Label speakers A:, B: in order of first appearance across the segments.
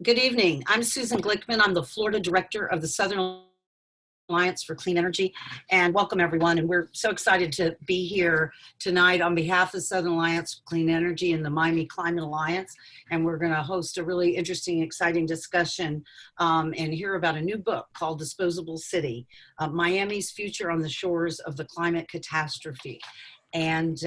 A: Good evening. I'm Susan Glickman. I'm the Florida Director of the Southern Alliance for Clean Energy, and welcome everyone. And we're so excited to be here tonight on behalf of Southern Alliance for Clean Energy and the Miami Climate Alliance. And we're going to host a really interesting, exciting discussion and hear about a new book called Disposable City, Miami's Future on the Shores of the Climate Catastrophe. And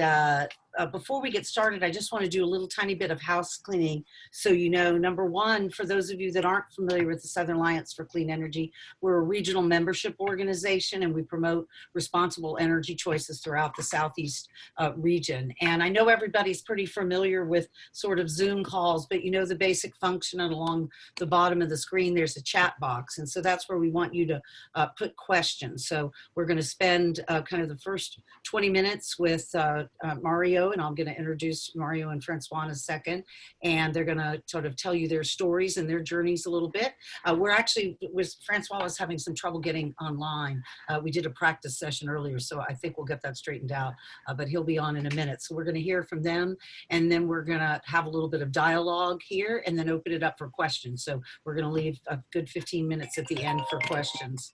A: before we get started, I just want to do a little tiny bit of house cleaning. So, you know, number one, for those of you that aren't familiar with the Southern Alliance for Clean Energy, we're a regional membership organization and we promote responsible energy choices throughout the Southeast region. And I know everybody's pretty familiar with sort of Zoom calls, but you know the basic function, and along the bottom of the screen, there's a chat box. And so that's where we want you to put questions. So we're going to spend kind of the first 20 minutes with Mario, and I'm going to introduce Mario and Francois in a second, and they're going to sort of tell you their stories and their journeys a little bit. We're actually, Francois was having some trouble getting online. We did a practice session earlier, so I think we'll get that straightened out, but he'll be on in a minute. So we're going to hear from them, and then we're going to have a little bit of dialogue here, and then open it up for questions. So we're going to leave a good 15 minutes at the end for questions.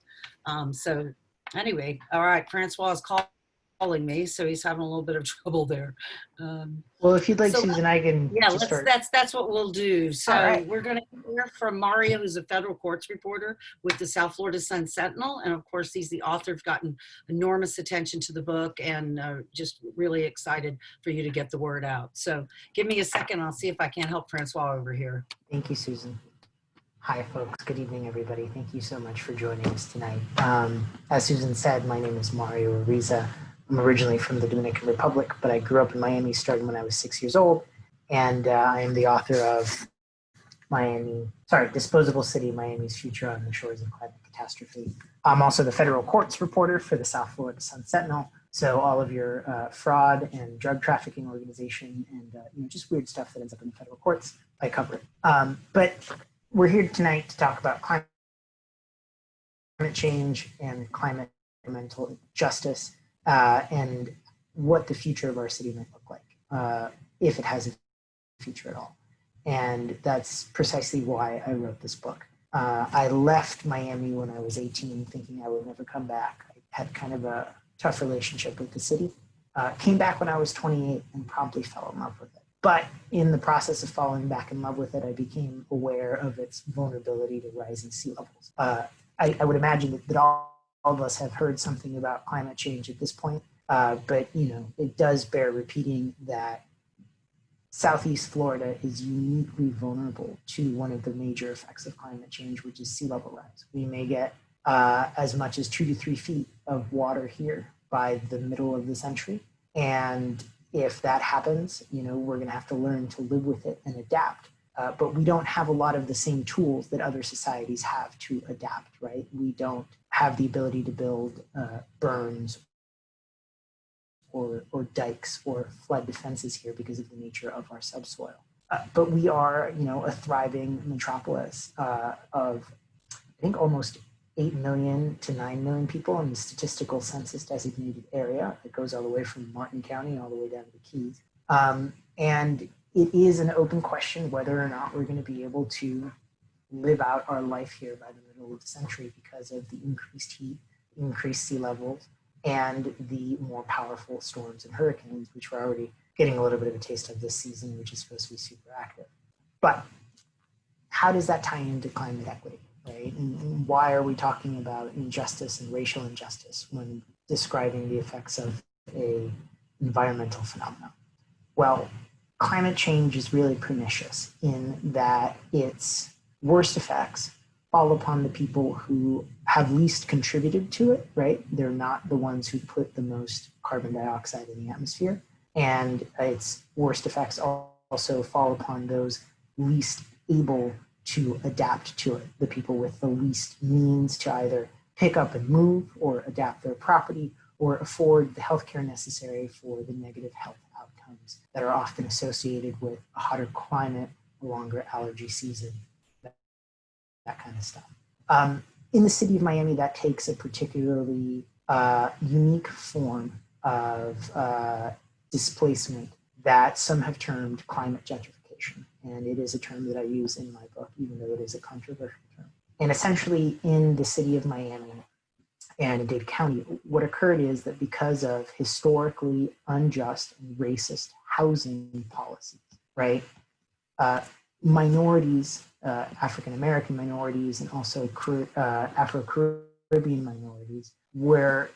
A: So anyway, all right, Francois is calling me, so he's having a little bit of trouble there.
B: Well, if you'd like, so, Susan, I can start.
A: That's what we'll do. So right. We're going to hear from Mario, who's a federal courts reporter with the South Florida Sun Sentinel, and of course he's the author. Have gotten enormous attention to the book, and just really excited for you to get the word out. So give me a second, I'll see if I can't help Francois over here.
B: Thank you, Susan. Hi, folks. Good evening, everybody. Thank you so much for joining us tonight. As Susan said, my name is Mario Ariza. I'm originally from the Dominican Republic, but I grew up in Miami starting when I was 6 years old. And I am the author of Disposable City, Miami's Future on the Shores of Climate Catastrophe. I'm also the federal courts reporter for the South Florida Sun Sentinel. So all of your fraud and drug trafficking organization and just weird stuff that ends up in the federal courts, I cover it. But we're here tonight to talk about climate change and climate environmental justice. And what the future of our city might look like, if it has a future at all. And that's precisely why I wrote this book. I left Miami when I was 18, thinking I would never come back. I had kind of a tough relationship with the city. Came back when I was 28 and promptly fell in love with it. But in the process of falling back in love with it, I became aware of its vulnerability to rising sea levels. I would imagine that all of us have heard something about climate change at this point, but it does bear repeating that Southeast Florida is uniquely vulnerable to one of the major effects of climate change, which is sea level rise. We may get as much as 2 to 3 feet of water here by the middle of the century. And if that happens, we're going to have to learn to live with it and adapt. But we don't have a lot of the same tools that other societies have to adapt, right? We don't have the ability to build berms or dikes or flood defenses here because of the nature of our subsoil. But we are, a thriving metropolis of, I think, almost 8 million to 9 million people in the statistical census designated area. It goes all the way from Martin County all the way down to the Keys. And it is an open question whether or not we're going to be able to live out our life here by the middle of the century because of the increased heat, increased sea levels, and the more powerful storms and hurricanes, which we're already getting a little bit of a taste of this season, which is supposed to be super active. But how does that tie into climate equity, right? And why are we talking about injustice and racial injustice when describing the effects of an environmental phenomenon? Well, climate change is really pernicious in that its worst effects fall upon the people who have least contributed to it, right? They're not the ones who put the most carbon dioxide in the atmosphere. And its worst effects also fall upon those least able to adapt to it, the people with the least means to either pick up and move or adapt their property or afford the healthcare necessary for the negative health outcomes that are often associated with a hotter climate, a longer allergy season, that kind of stuff. In the city of Miami, that takes a particularly unique form of displacement that some have termed climate gentrification. and it is a term that I use in my book, even though it is a controversial term. And essentially, in the city of Miami and in Dade County, what occurred is that because of historically unjust and racist housing policies, right, minorities, African-American minorities, and also Afro-Caribbean minorities were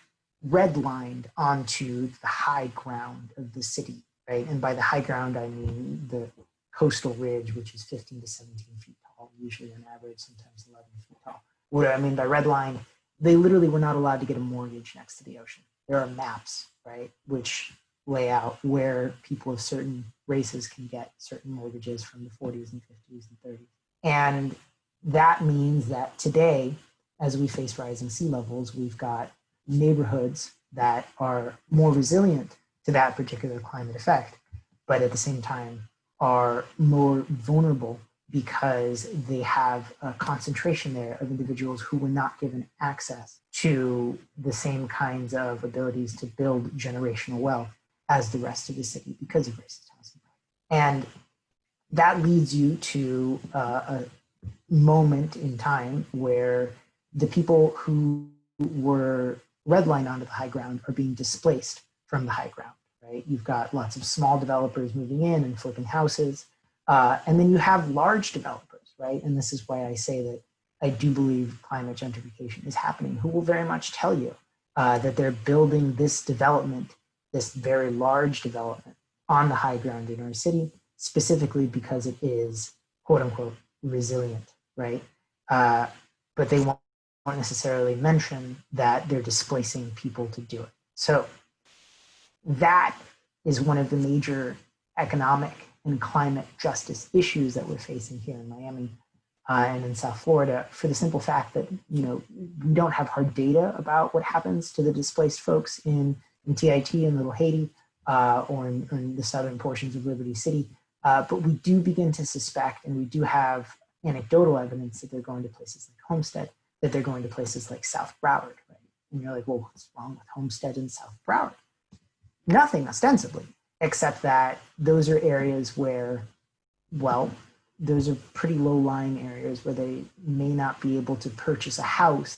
B: redlined onto the high ground of the city, right? And by the high ground, I mean the coastal ridge, which is 15 to 17 feet tall, usually on average, sometimes 11 feet tall. What I mean by redline, they literally were not allowed to get a mortgage next to the ocean. There are maps, right, which lay out where people of certain races can get certain mortgages from the 40s and 50s and 30s. And that means that today, as we face rising sea levels, we've got neighborhoods that are more resilient to that particular climate effect, but at the same time are more vulnerable because they have a concentration there of individuals who were not given access to the same kinds of abilities to build generational wealth as the rest of the city because of racist housing. And that leads you to a moment in time where the people who were redlined onto the high ground are being displaced from the high ground, right? You've got lots of small developers moving in and flipping houses. And then you have large developers, right? And this is why I say that I do believe climate gentrification is happening, who will very much tell you that they're building this development, this very large development on the high ground in our city, specifically because it is, quote unquote, resilient, right? But they won't necessarily mention that they're displacing people to do it. So that is one of the major economic and climate justice issues that we're facing here in Miami and in South Florida, for the simple fact that, you know, we don't have hard data about what happens to the displaced folks in TIT and Little Haiti or in the southern portions of Liberty City. But we do begin to suspect, and we do have anecdotal evidence that they're going to places like Homestead, that they're going to places like South Broward, right? And you're like, well, what's wrong with Homestead and South Broward? Nothing, ostensibly, except that those are areas where, well, those are pretty low-lying areas where they may not be able to purchase a house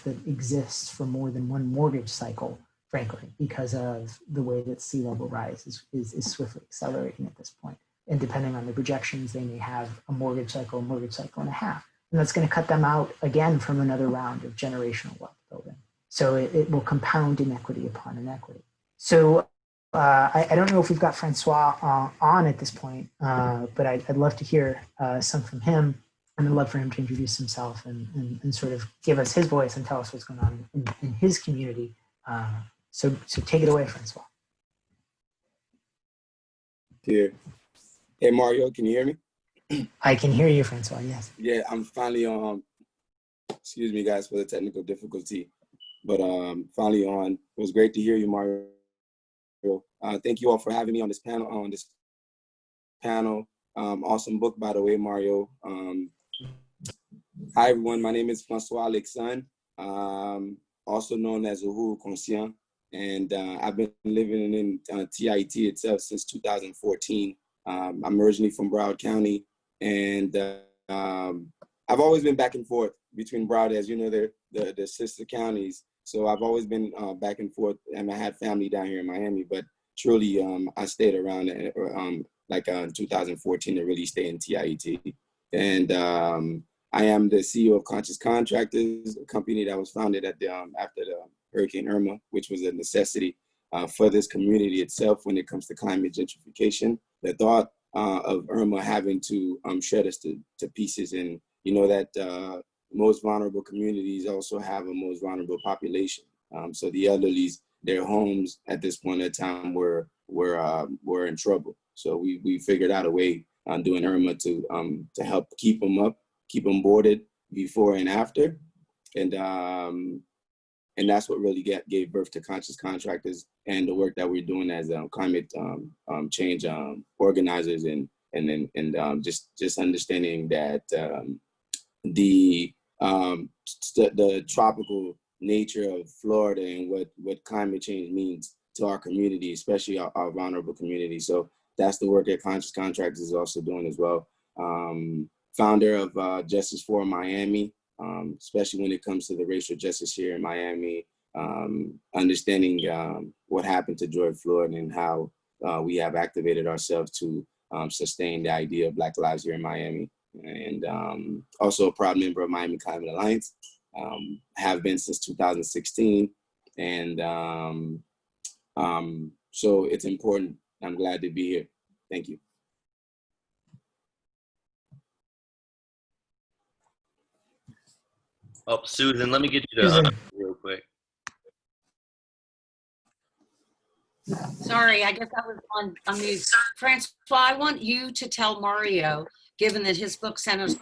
B: that exists for more than one mortgage cycle, frankly, because of the way that sea level rise is swiftly accelerating at this point. And depending on the projections, they may have a mortgage cycle and a half. And that's going to cut them out again from another round of generational wealth building. So it will compound inequity upon inequity. So I don't know if we've got Francois on at this point, but I'd love to hear some from him. And I'd love for him to introduce himself and sort of give us his voice and tell us what's going on in his community. So take it away, Francois.
C: Here. Hey, Mario, can you hear me?
B: I can hear you, Francois, yes.
C: Yeah, I'm finally on. Excuse me, guys, for the technical difficulty. But finally on. It was great to hear you, Mario. Thank you all for having me on this panel. Awesome book, by the way, Mario. Hi, everyone. My name is Franco Alexan, also known as Uhuru Conscient. And I've been living in TIT itself since 2014. I'm originally from Broward County, and I've always been back and forth between Broward, as you know, they're the sister counties. So I've always been back and forth, and I had family down here in Miami, but truly I stayed around like in 2014 to really stay in TIET. And I am the CEO of Conscious Contractors, a company that was founded at after the Hurricane Irma, which was a necessity for this community itself when it comes to climate gentrification. The thought of Irma having to shred us to pieces, and you know that most vulnerable communities also have a most vulnerable population. So the elderlies, their homes at this point in time were in trouble. So we figured out a way on doing Irma to help keep them up, keep them boarded before and after, and that's what really gave birth to Conscious Contractors and the work that we're doing as climate change organizers, and just understanding that the tropical nature of Florida and what climate change means to our community, especially our vulnerable community. So that's the work that Conscious Contractors is also doing as well. Founder of Justice for Miami, especially when it comes to the racial justice here in Miami, understanding what happened to George Floyd and how we have activated ourselves to sustain the idea of Black lives here in Miami. And also a proud member of Miami Climate Alliance, have been since 2016. And so it's important. I'm glad to be here. Thank you.
D: Oh, Susan, let me get you to real quick.
A: Sorry, I guess I was on mute. Francois, I want you to tell Mario, given that his book centers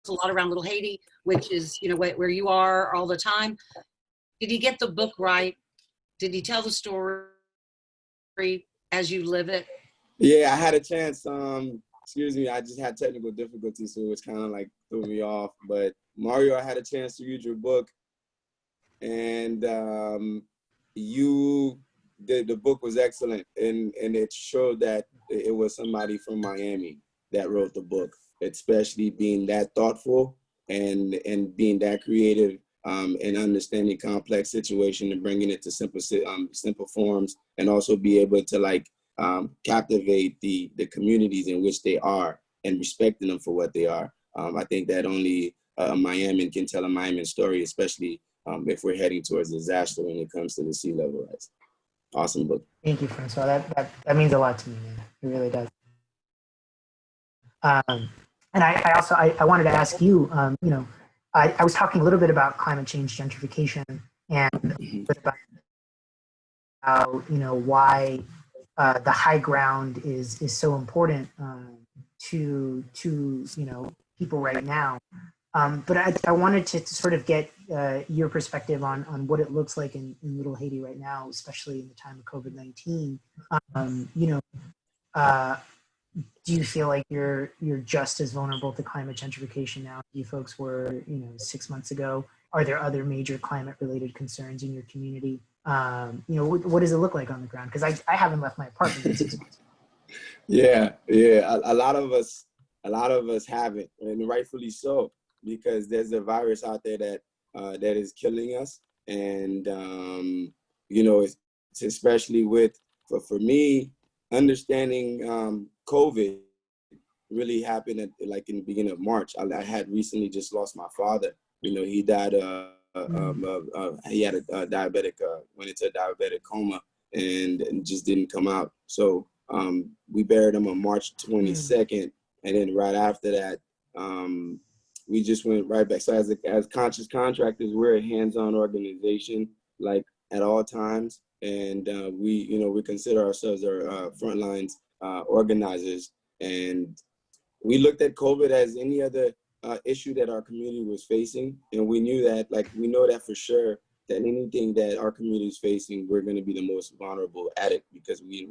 A: a lot around Little Haiti, which is, you know, where you are all the time. Did he get the book right? Did he tell the story as you live it?
C: Yeah, I had a chance. Excuse me, I just had technical difficulties, so it's kind of like threw me off. But Mario, I had a chance to read your book, and the book was excellent, and it showed that it was somebody from Miami that wrote the book, especially being that thoughtful and being that creative, and understanding complex situation and bringing it to simple forms, and also be able to like captivate the communities in which they are and respecting them for what they are. I think that only a Miamian can tell a Miamian story, especially if we're heading towards disaster when it comes to the sea level rise. Awesome book.
B: Thank you, Francois. That means a lot to me, man. It really does. And I also wanted to ask you, you know, I was talking a little bit about climate change gentrification and a bit about how, you know, why the high ground is so important to you know, people right now. But I wanted to sort of get your perspective on what it looks like in Little Haiti right now, especially in the time of COVID-19. You know, do you feel like you're just as vulnerable to climate gentrification now as you folks were, you know, 6 months ago? Are there other major climate-related concerns in your community? You know, what does it look like on the ground? Because I haven't left my apartment in 6 months.
C: Yeah. A lot of us haven't, and rightfully so, because there's a virus out there that is killing us, and you know, it's especially for me, understanding COVID really happened in the beginning of March. I had recently just lost my father. You know, he died. He had a diabetic, went into a diabetic coma, and just didn't come out. So we buried him on March 22nd, and then right after that, we just went right back. So as Conscious Contractors, we're a hands-on organization, like at all times, and we consider ourselves our frontlines organizers, and we looked at COVID as any other issue that our community was facing, and we know that for sure, that anything that our community is facing, we're going to be the most vulnerable at it, because we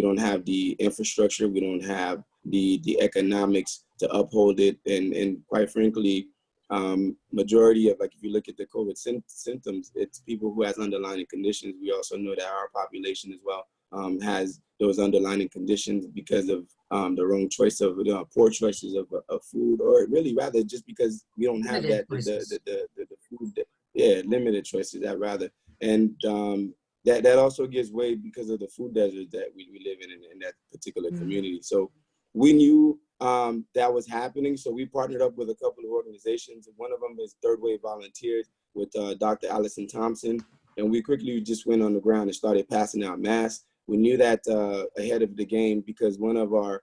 C: don't have the infrastructure, we don't have the economics to uphold it, and quite frankly, majority of, like, if you look at the COVID symptoms, it's people who has underlying conditions. We also know that our population as well has those underlying conditions because of the wrong choice of poor choices of food, or really rather just because we don't have the food, limited choices that rather, and that also gives way because of the food desert that we live in that particular community. So we knew that was happening, so we partnered up with a couple of organizations. One of them is Third Wave Volunteers with Dr. Allison Thompson, and we quickly just went on the ground and started passing out masks. We knew that ahead of the game, because one of our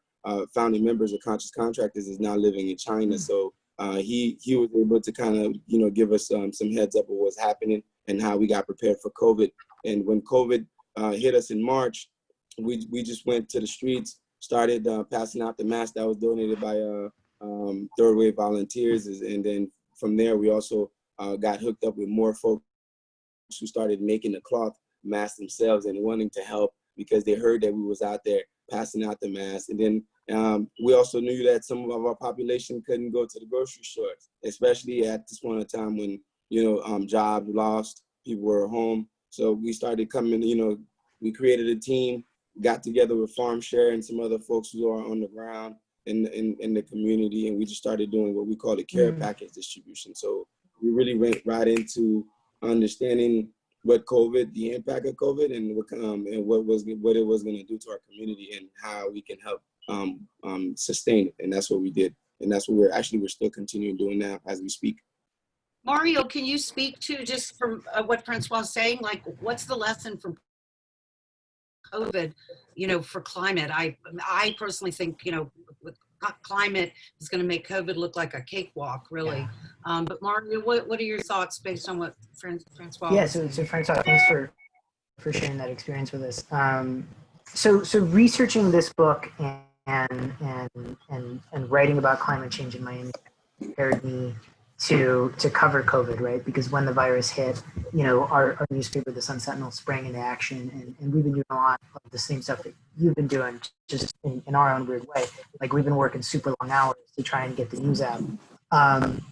C: founding members of Conscious Contractors is now living in China. So he was able to kind of, give us some heads up of what's happening and how we got prepared for COVID. And when COVID hit us in March, we just went to the streets, started passing out the masks that was donated by Third Wave Volunteers. And then from there, we also got hooked up with more folks who started making the cloth masks themselves and wanting to help, because they heard that we was out there passing out the masks. And then we also knew that some of our population couldn't go to the grocery stores, especially at this point in time when, jobs lost, people were home. So we started coming, we created a team got together with Farm Share and some other folks who are on the ground in the community, and we just started doing what we call the care package distribution. So we really went right into understanding what COVID, the impact of COVID, and what it was going to do to our community and how we can help sustain it. And that's what we did, and that's what we're still continuing doing now as we speak.
A: Mario, can you speak to just from what Francois was saying? Like, what's the lesson from COVID, for climate? I personally think, with climate is going to make COVID look like a cakewalk, really. Yeah. But Mario, what are your thoughts based on what Francois?
B: Yeah, so Francois, thanks for sharing that experience with us. So researching this book and writing about climate change in Miami prepared me to cover COVID, right? Because when the virus hit, our newspaper, the Sun Sentinel, sprang into action, and we've been doing a lot of the same stuff that you've been doing, just in our own weird way. Like, we've been working super long hours to try and get the news out. And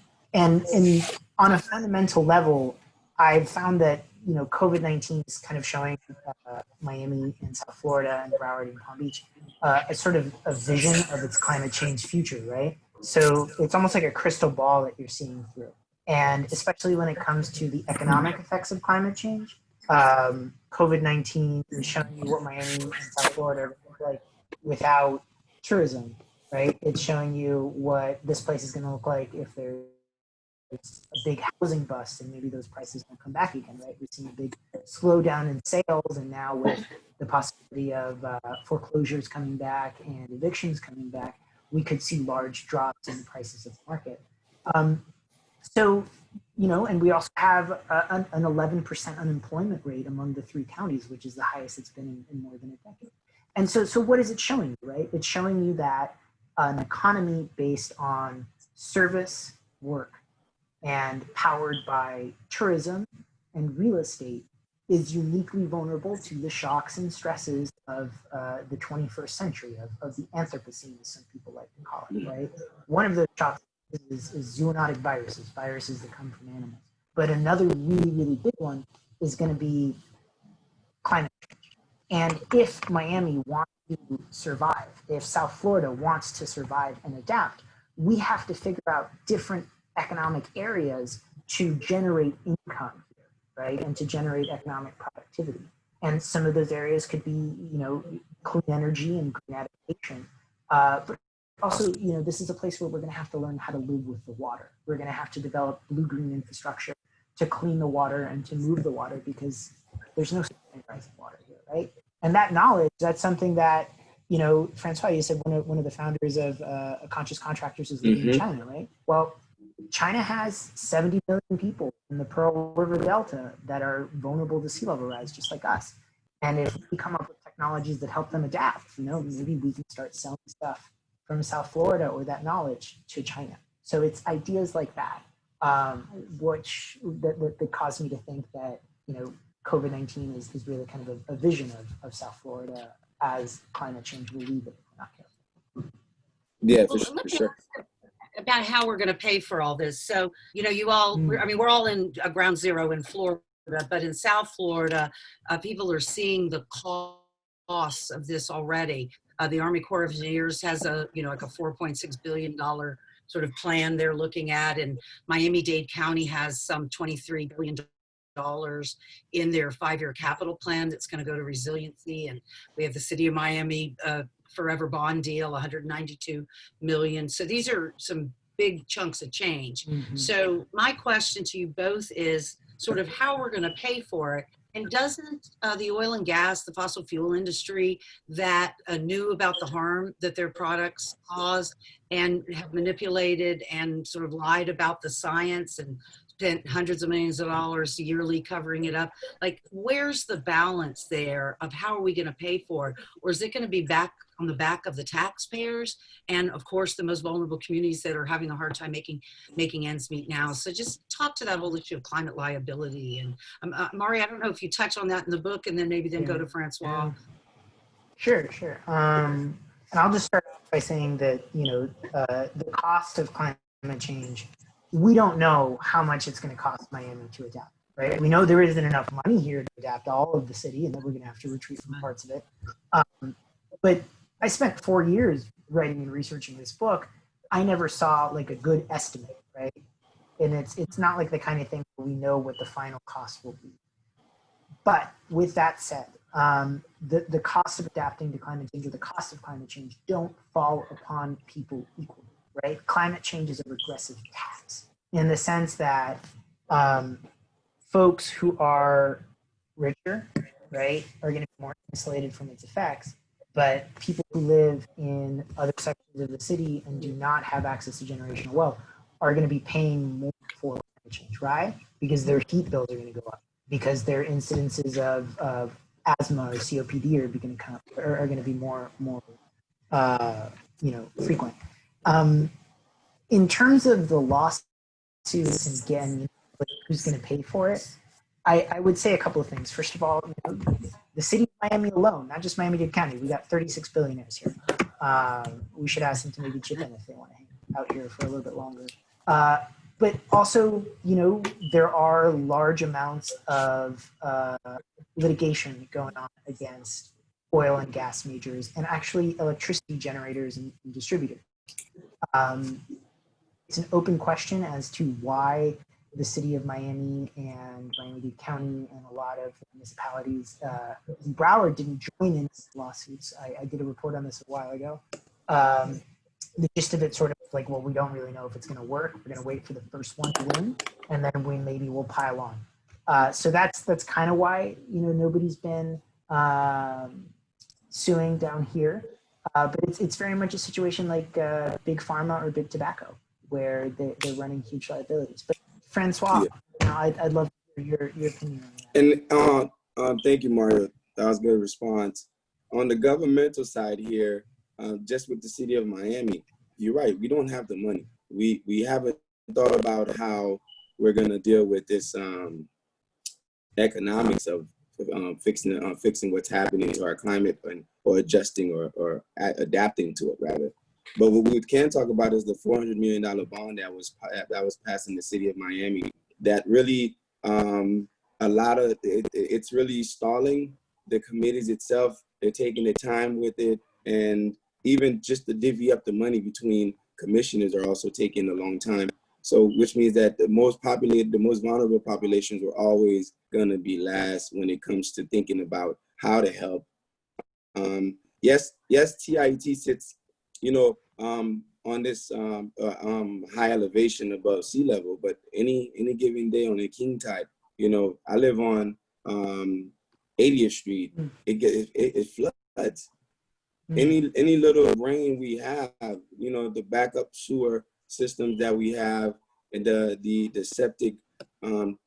B: on a fundamental level, I've found that, COVID-19 is kind of showing Miami and South Florida and Broward and Palm Beach a sort of a vision of its climate change future, right? So it's almost like a crystal ball that you're seeing through. And especially when it comes to the economic effects of climate change, COVID-19 is showing you what Miami and South Florida look like without tourism, right? It's showing you what this place is going to look like if there's a big housing bust and maybe those prices won't come back again, right? We've seen a big slowdown in sales, and now with the possibility of foreclosures coming back and evictions coming back, we could see large drops in the prices of the market. And we also have an 11% unemployment rate among the 3 counties, which is the highest it's been in more than a decade. And so what is it showing you, right? It's showing you that an economy based on service work and powered by tourism and real estate is uniquely vulnerable to the shocks and stresses of the 21st century, of the Anthropocene, as some people like to call it, right? One of the shocks is zoonotic viruses that come from animals. But another really, really big one is going to be climate change. And if Miami wants to survive, if South Florida wants to survive and adapt, we have to figure out different economic areas to generate income, right? And to generate economic productivity. And some of those areas could be, clean energy and green adaptation. But also, this is a place where we're going to have to learn how to live with the water. We're going to have to develop blue-green infrastructure to clean the water and to move the water, because there's no rising water here, right? And that knowledge, that's something that, Francois, you said one of the founders of Conscious Contractors is living in China, right? Well, China has 70 million people in the Pearl River Delta that are vulnerable to sea level rise, just like us. And if we come up with technologies that help them adapt, maybe we can start selling stuff from South Florida or that knowledge to China. So it's ideas like that, that caused me to think that, COVID-19 is really kind of a vision of South Florida as climate change will leave it if we're not careful.
C: Yeah, for sure.
A: About how we're going to pay for all this. So, we're all in ground zero in Florida, but in South Florida, people are seeing the costs of this already. The Army Corps of Engineers has a $4.6 billion sort of plan they're looking at, and Miami-Dade County has some $23 billion in their 5-year capital plan that's going to go to resiliency. And we have the City of Miami forever bond deal, $192 million. So these are some big chunks of change. So my question to you both is sort of how we're going to pay for it. And doesn't the oil and gas, the fossil fuel industry that knew about the harm that their products cause and have manipulated and sort of lied about the science and spent hundreds of millions of dollars yearly covering it up? Like, where's the balance there of how are we going to pay for it? Or is it going to be back on the back of the taxpayers and, of course, the most vulnerable communities that are having a hard time making ends meet now? So just talk to that whole issue of climate liability. And Mari, I don't know if you touch on that in the book, and then maybe go to Francois.
B: Sure. And I'll just start by saying that, the cost of climate change, we don't know how much it's going to cost Miami to adapt, right? We know there isn't enough money here to adapt all of the city, and that we're going to have to retreat from parts of it. But I spent 4 years writing and researching this book. I never saw like a good estimate, right? And it's not like the kind of thing where we know what the final cost will be. But with that said, the cost of adapting to climate change or the cost of climate change don't fall upon people equally, right? Climate change is a regressive tax in the sense that folks who are richer, right, are going to be more insulated from its effects. But people who live in other sections of the city and do not have access to generational wealth are going to be paying more for climate change, right? Because their heat bills are going to go up, because their incidences of asthma or COPD are going to be more frequent. In terms of the lawsuits and again, who's going to pay for it, I would say a couple of things. First of all, the city of Miami alone, not just Miami-Dade County, we got 36 billionaires here. We should ask them to maybe chip in if they want to hang out here for a little bit longer. But also, there are large amounts of litigation going on against oil and gas majors and actually electricity generators and distributors. It's an open question as to why the city of Miami and Miami-Dade County and a lot of municipalities in Broward didn't join in lawsuits. I did a report on this a while ago. The gist of it sort of like, well, we don't really know if it's going to work. We're going to wait for the first one to win, and then maybe we'll pile on. So that's kind of why nobody's been suing down here. But it's very much a situation like big pharma or big tobacco, where they're running huge liabilities. But Francois, I'd love to hear your opinion on that.
C: And thank you, Mario. That was a good response. On the governmental side here, just with the city of Miami, you're right. We don't have the money. We haven't thought about how we're going to deal with this economics of fixing what's happening to our climate or adjusting or adapting to it rather. But what we can talk about is the $400 million bond that was passed in the city of Miami. That really it's really stalling the committees itself. They're taking their time with it, and even just to divvy up the money between commissioners are also taking a long time. So, which means that the most populated, the most vulnerable populations were always going to be last when it comes to thinking about how to help. Yes, TIT sits, on this high elevation above sea level, but any given day on a king tide, I live on 80th Street, it floods. Any little rain we have, the backup sewer systems that we have, and the septic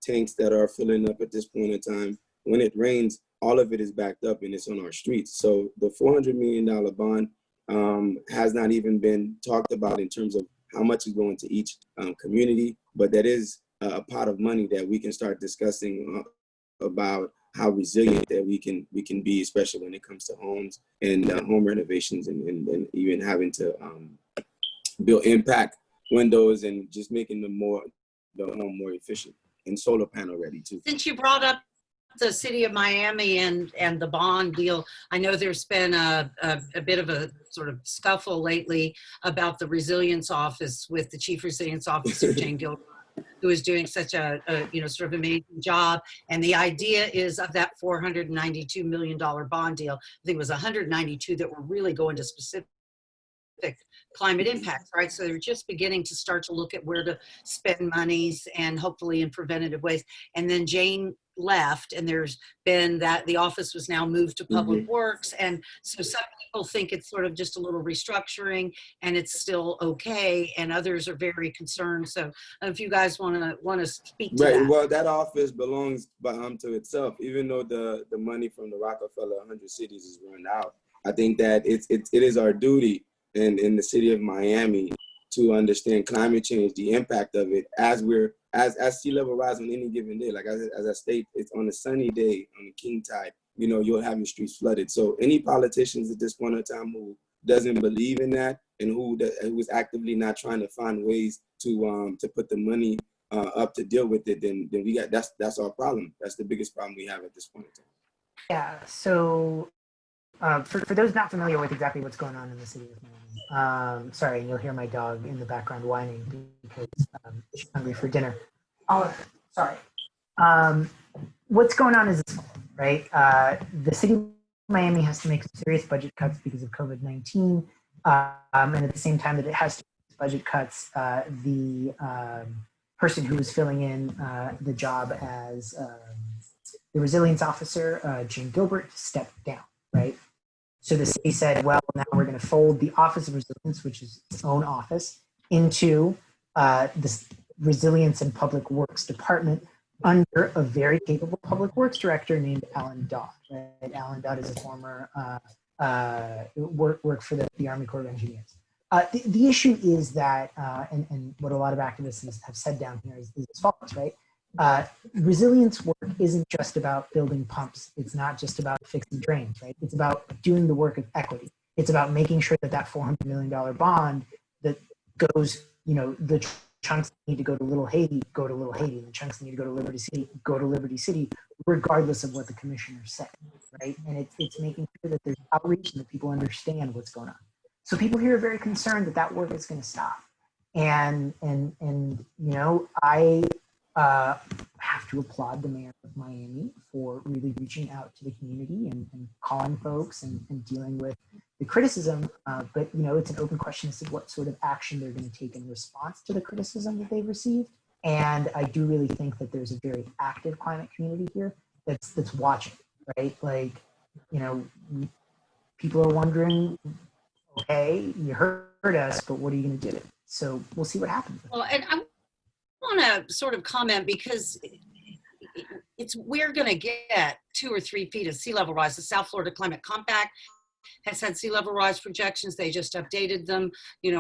C: tanks that are filling up at this point in time, when it rains, all of it is backed up and it's on our streets. So the $400 million bond has not even been talked about in terms of how much is going to each community, but that is a pot of money that we can start discussing about how resilient that we can be, especially when it comes to homes and home renovations and even having to build impact windows and just making the home more efficient and solar panel ready too.
A: Since you brought up the city of Miami and the bond deal, I know there's been a bit of a sort of scuffle lately about the resilience office with the chief resilience officer, Jane Gilbert, who is doing such a sort of amazing job. And the idea is of that $492 million bond deal, I think it was 192 that were really going to specific climate impacts, right? So they're just beginning to start to look at where to spend monies and hopefully in preventative ways. And then Jane left, and there's been that the office was now moved to public works. And so some people think it's sort of just a little restructuring and it's still okay. And others are very concerned. So if you guys want to speak to that.
C: Well, that office belongs to itself, even though the money from the Rockefeller 100 cities is run out. I think that it is our duty in the city of Miami to understand climate change, the impact of it as sea level rise on any given day. Like as I state, it's on a sunny day, on a king tide, you'll have your streets flooded. So any politicians at this point in time who doesn't believe in that and who is actively not trying to find ways to put the money up to deal with it, then we got that's our problem. That's the biggest problem we have at this point in time.
B: Yeah. So for those not familiar with exactly what's going on in the city of Miami, sorry, and you'll hear my dog in the background whining because she's hungry for dinner. Oh, sorry. What's going on is this, right? The city of Miami has to make some serious budget cuts because of COVID-19, and at the same time that it has to make budget cuts, the person who was filling in the job as the resilience officer, Jane Gilbert, stepped down, right? So the city said, well, now we're going to fold the Office of Resilience, which is its own office, into this Resilience and Public Works Department under a very capable public works director named Alan Dodd. Right? Alan Dodd is a former work for the Army Corps of Engineers. The issue is that, and what a lot of activists have said down here is as follows, right? Resilience work isn't just about building pumps. It's not just about fixing drains, right? It's about doing the work of equity. It's about making sure that that $400 million bond that goes, the chunks that need to go to Little Haiti, go to Little Haiti. The chunks that need to go to Liberty City, go to Liberty City, regardless of what the commissioners say, right? And it's making sure that there's outreach and that people understand what's going on. So people here are very concerned that that work is going to stop. And I have to applaud the mayor of Miami for really reaching out to the community and calling folks and dealing with the criticism. But it's an open question as to what sort of action they're going to take in response to the criticism that they've received. And I do really think that there's a very active climate community here that's watching, right? Like, people are wondering, okay, you heard us, but what are you going to do? So we'll see what happens.
A: Well, and I want to sort of comment because we're going to get 2 or 3 feet of sea level rise. The South Florida Climate Compact has had sea level rise projections. They just updated them.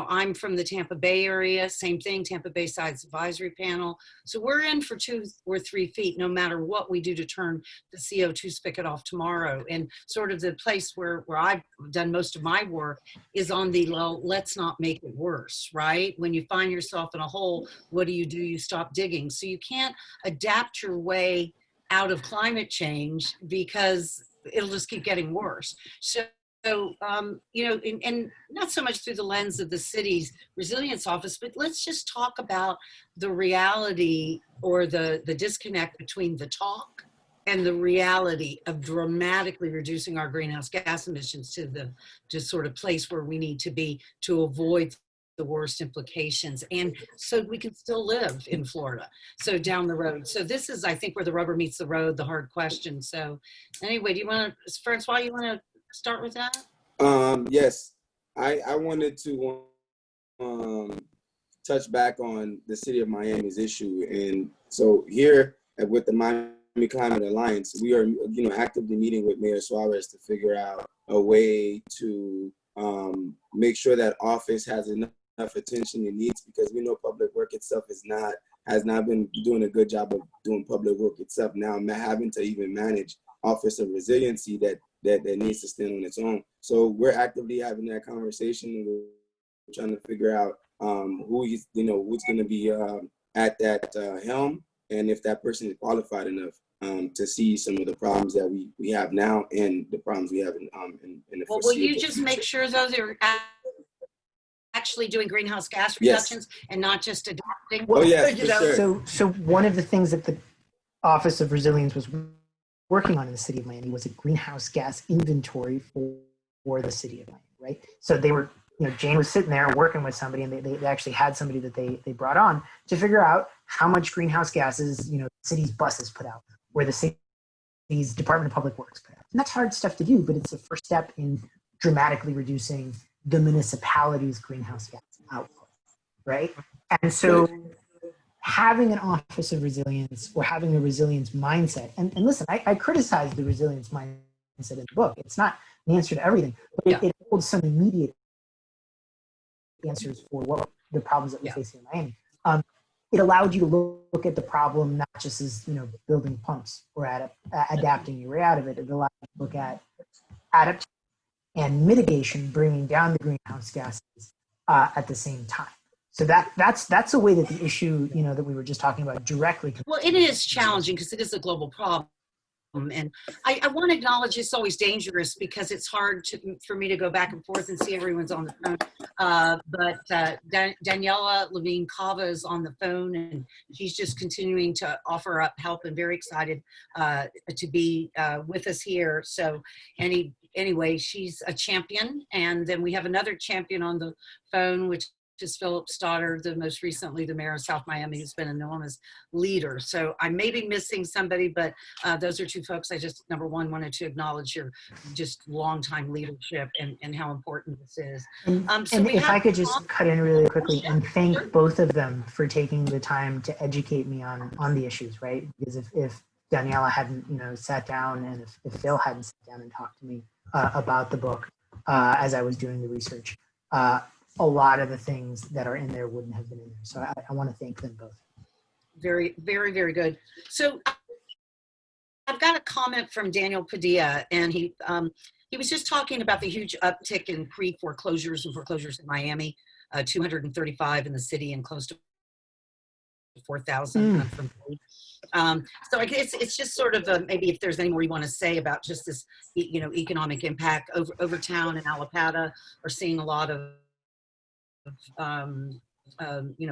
A: I'm from the Tampa Bay area, same thing, Tampa Bay Sides Advisory Panel. So we're in for 2 or 3 feet, no matter what we do to turn the CO2 spigot off tomorrow. And sort of the place where I've done most of my work is on the let's not make it worse, right? When you find yourself in a hole, what do? You stop digging. So you can't adapt your way out of climate change because it'll just keep getting worse. So, and not so much through the lens of the city's resilience office, but let's just talk about the reality or the disconnect between the talk and the reality of dramatically reducing our greenhouse gas emissions to the sort of place where we need to be to avoid the worst implications, and so we can still live in Florida, so down the road. So this is, I think, where the rubber meets the road, the hard question. So anyway, do you want to, Francois, you want to start with that?
C: Yes, I wanted to touch back on the city of Miami's issue. And so here with the Miami Climate Alliance, we are actively meeting with Mayor Suarez to figure out a way to make sure that office has enough attention it needs, because we know public work itself has not been doing a good job of doing public work itself. Now having to even manage Office of Resiliency that needs to stand on its own. So we're actively having that conversation, and we're trying to figure out who's going to be at that helm, and if that person is qualified enough to see some of the problems that we have now and the problems we have in the
A: Well, will you just make sure those are actually doing greenhouse gas reductions, yes, and not just adapting?
C: Oh yes, for sure.
B: So one of the things that the Office of Resilience was working on in the city of Miami was a greenhouse gas inventory for the city of Miami, right? So they were, Jane was sitting there working with somebody, and they actually had somebody that they brought on to figure out how much greenhouse gases, the city's buses put out, where the city's Department of Public Works put out. And that's hard stuff to do, but it's the first step in dramatically reducing the municipality's greenhouse gas output, right? And so having an Office of Resilience or having a resilience mindset, and listen, I criticize the resilience mindset in the book. It's not an answer to everything, but it holds some immediate answers for what the problems that we face here in Miami. It allowed you to look at the problem not just as building pumps or adapting your way out of it. It allowed you to look at adaptation and mitigation, bringing down the greenhouse gases at the same time. So that's a way that the issue, that we were just talking about directly.
A: Well, it is challenging because it is a global problem. And I want to acknowledge it's always dangerous because it's hard for me to go back and forth and see everyone's on the phone. But Daniella Levine Cava is on the phone, and she's just continuing to offer up help, and very excited to be with us here. So anyway, she's a champion. And then we have another champion on the phone, which is Philip Stoddard, most recently the mayor of South Miami, who's been an enormous leader. So I may be missing somebody, but those are two folks I just, number one, wanted to acknowledge your just longtime leadership and how important this is.
B: So and if I could just cut in really quickly and thank both of them for taking the time to educate me on the issues, right? Because if Daniella hadn't, sat down, and if Phil hadn't sat down and talked to me about the book as I was doing the research, a lot of the things that are in there wouldn't have been in there. So I want to thank them both.
A: Very, very, very good. So I've got a comment from Daniel Padilla, and he was just talking about the huge uptick in pre-foreclosures and foreclosures in Miami, 235 in the city and close to 4,000 from so I guess it's just sort of maybe if there's any more you want to say about just this, economic impact over town in Alapata, are seeing a lot of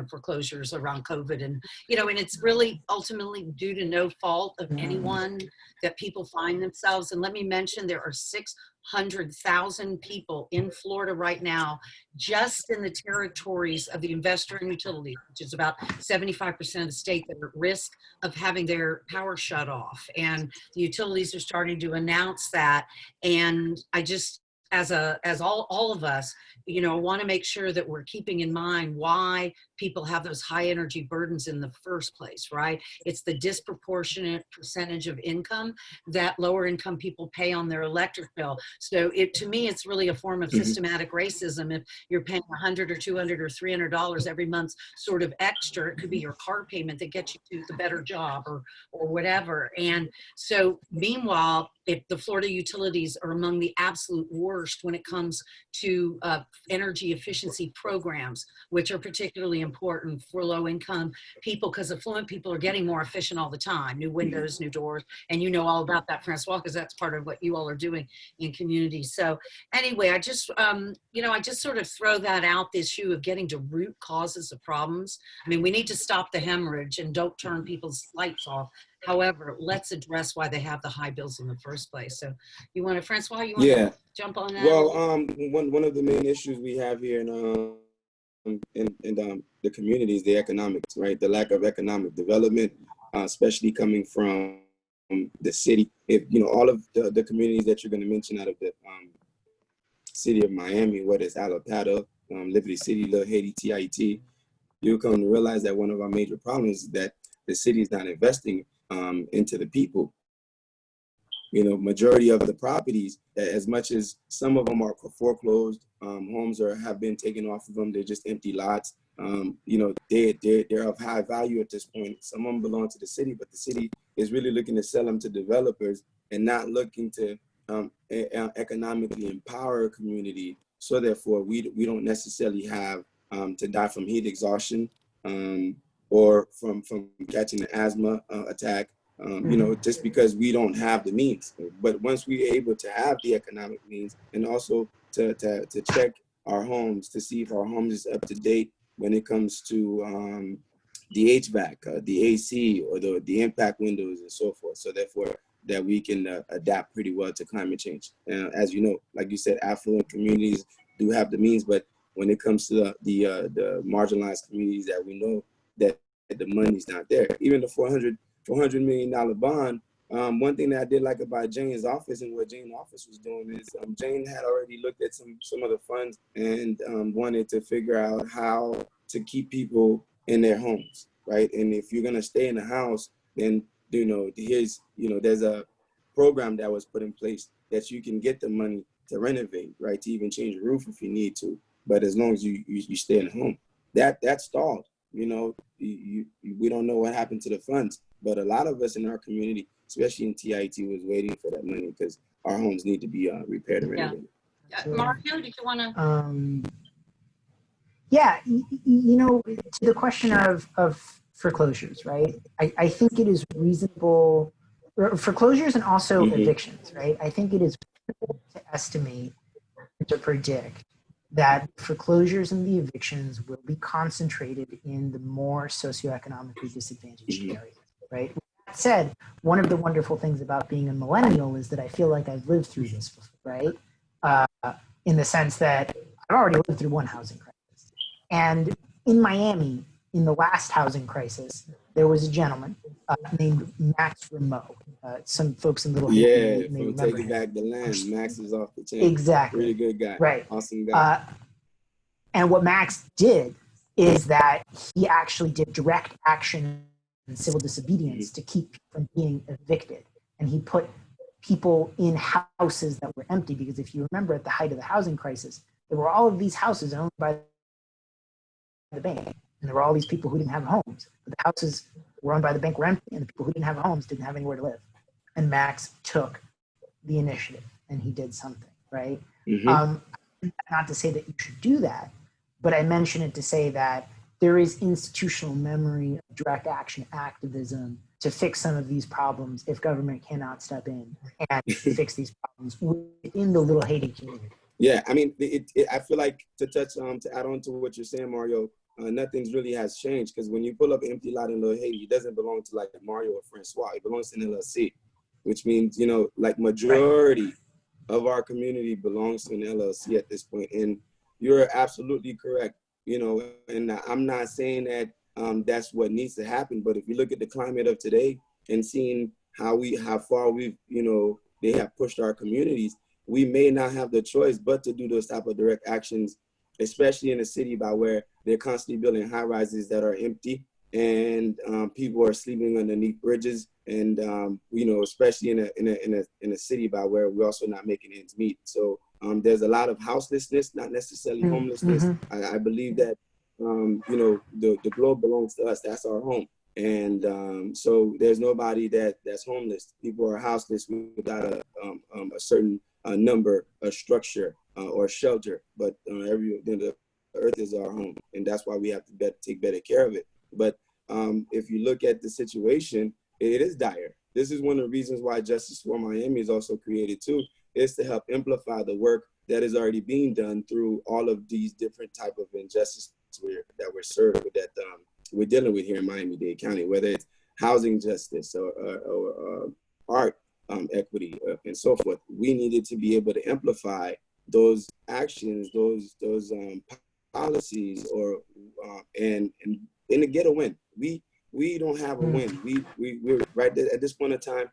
A: foreclosures around COVID, and it's really ultimately due to no fault of anyone that people find themselves. And let me mention, there are 600,000 people in Florida right now, just in the territories of the investor-owned utilities, which is about 75% of the state, that are at risk of having their power shut off. And the utilities are starting to announce that. And I just, as all of us, want to make sure that we're keeping in mind why people have those high energy burdens in the first place, right? It's the disproportionate percentage of income that lower income people pay on their electric bill. So to me, it's really a form of systematic racism. If you're paying $100 or $200 or $300 every month, sort of extra, it could be your car payment that gets you to the better job or whatever. And so meanwhile, if the Florida utilities are among the absolute worst when it comes to energy efficiency programs, which are particularly important for low income people, because affluent people are getting more efficient all the time, new windows, new doors, and all about that, Francois, because that's part of what you all are doing in communities. So anyway, I just sort of throw that out, the issue of getting to root causes of problems. I mean, we need to stop the hemorrhage and don't turn people's lights off. However, let's address why they have the high bills in the first place. So Francois, you want to jump on that?
C: Well, one of the main issues we have here in the community is the economics, right? The lack of economic development, especially coming from the city. If, all of the communities that you're going to mention out of the city of Miami, whether it's Alapata, Liberty City, Little Haiti, TIT, you'll come to realize that one of our major problems is that the city is not investing into the people. Majority of the properties, as much as some of them are foreclosed, homes have been taken off of them, they're just empty lots. They're of high value at this point. Some of them belong to the city, but the city is really looking to sell them to developers and not looking to economically empower a community. So therefore, we don't necessarily have to die from heat exhaustion or from catching an asthma attack. Just because we don't have the means. But once we're able to have the economic means, and also to check our homes to see if our homes is up to date when it comes to the HVAC, the AC, or the impact windows and so forth. So therefore, that we can adapt pretty well to climate change. As you know, like you said, affluent communities do have the means, but when it comes to the marginalized communities that we know that the money's not there, even the $400 million bond. One thing that I did like about Jane's office and what Jane's office was doing is Jane had already looked at some of the funds and wanted to figure out how to keep people in their homes, right? And if you're gonna stay in the house, then there's a program that was put in place that you can get the money to renovate, right? To even change the roof if you need to, but as long as you stay in the home, that stalled. We don't know what happened to the funds. But a lot of us in our community, especially in TIT, was waiting for that money because our homes need to be repaired and renovated.
A: Mario, did you want to?
B: Yeah, you know, to the question of foreclosures, right? I think it is reasonable, foreclosures and also
C: Mm-hmm.
B: evictions, right? I think it is reasonable to estimate and to predict that foreclosures and the evictions will be concentrated in the more socioeconomically disadvantaged
C: Mm-hmm.
B: areas, right? That said, one of the wonderful things about being a millennial is that I feel like I've lived through this before, right? Uh, in the sense that I've already lived through one housing crisis. And in Miami, in the last housing crisis, there was a gentleman named Max Rameau. Some folks in Little
C: Yeah,
B: Haiti may
C: from
B: remember
C: Taking
B: him.
C: Back the Land, Max is off the chain. Really
B: Exactly.
C: good guy.
B: Right.
C: Awesome guy.
B: And what Max did is that he actually did direct action and civil disobedience
C: Mm-hmm.
B: to keep people from being evicted. And he put people in houses that were empty, because if you remember at the height of the housing crisis, there were all of these houses owned by the bank. And there were all these people who didn't have homes. But the houses were owned by the bank were empty, and the people who didn't have homes didn't have anywhere to live. And Max took the initiative and he did something, right?
C: Mm-hmm.
B: Not to say that you should do that, but I mention it to say that there is institutional memory of direct action activism to fix some of these problems if government cannot step in and fix these problems within the Little Haiti community.
C: Yeah, I mean, I feel like to add on to what you're saying, Mario, nothing's really has changed, because when you pull up an empty lot in Little Haiti, it doesn't belong to like Mario or Francois. It belongs to an LLC, which means, you know, like majority of our community belongs to an LLC at this point. And you're absolutely correct, you know, and I'm not saying that that's what needs to happen, but if you look at the climate of today and seeing how far we've, you know, they have pushed our communities, we may not have the choice but to do those type of direct actions, especially in a city by where they're constantly building high rises that are empty, and people are sleeping underneath bridges, and you know, especially in a city by where we're also not making ends meet. So there's a lot of houselessness, not necessarily homelessness. I believe that you know, the globe belongs to us. That's our home. And so there's nobody that's homeless. People are houseless without a certain number, a structure, or shelter. But the earth is our home, and that's why we have to take better care of it. But if you look at the situation, it is dire. This is one of the reasons why Justice for Miami is also created too, is to help amplify the work that is already being done through all of these different type of injustices that we're served with, that we're dealing with here in Miami-Dade County, whether it's housing justice or art equity and so forth. We needed to be able to amplify those actions, those policies, or and to get a win. We don't have a win. We're right at this point in time.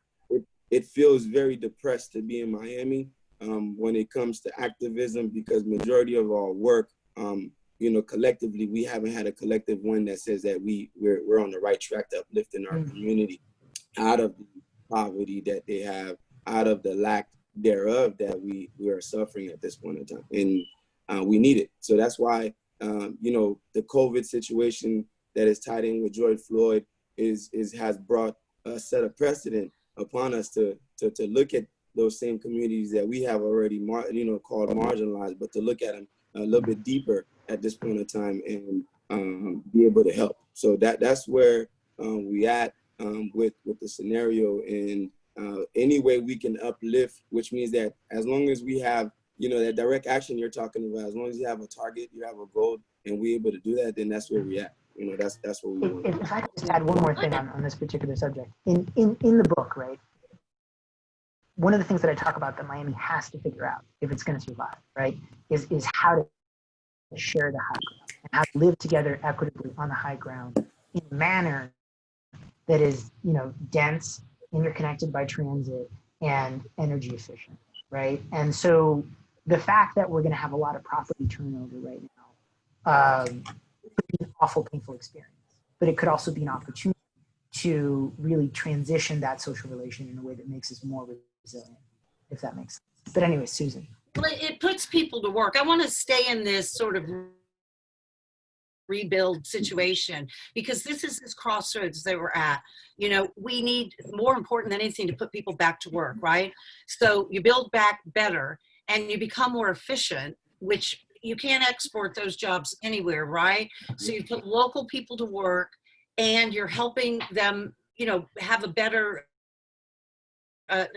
C: It feels very depressed to be in Miami when it comes to activism, because majority of our work, you know, collectively, we haven't had a collective win that says that we're on the right track to uplifting our community out of the poverty that they have, out of the lack thereof that we are suffering at this point in time, and we need it. So that's why you know, the COVID situation that is tied in with George Floyd has brought a set of precedent upon us to look at those same communities that we have already you know, called marginalized, but to look at them a little bit deeper at this point in time and be able to help. So that's where we at with the scenario, and any way we can uplift, which means that as long as we have, you know, that direct action you're talking about, as long as you have a target, you have a goal, and we're able to do that, then that's where we at. You know, that's what we want.
B: If I could just add one more thing on this particular subject, in the book, right, one of the things that I talk about that Miami has to figure out if it's going to survive, right, is how to share the high ground and how to live together equitably on the high ground in a manner that is, you know, dense, interconnected by transit, and energy efficient, right? And so the fact that we're going to have a lot of property turnover right now could be an awful, painful experience, but it could also be an opportunity to really transition that social relation in a way that makes us more resilient, if that makes sense. But anyway, Susan.
A: Well, it puts people to work. I want to stay in this sort of rebuild situation, because this is this crossroads that we're at. You know, we need, more important than anything, to put people back to work, right? So you build back better and you become more efficient, which you can't export those jobs anywhere, right? So you put local people to work, and you're helping them, you know, have a better,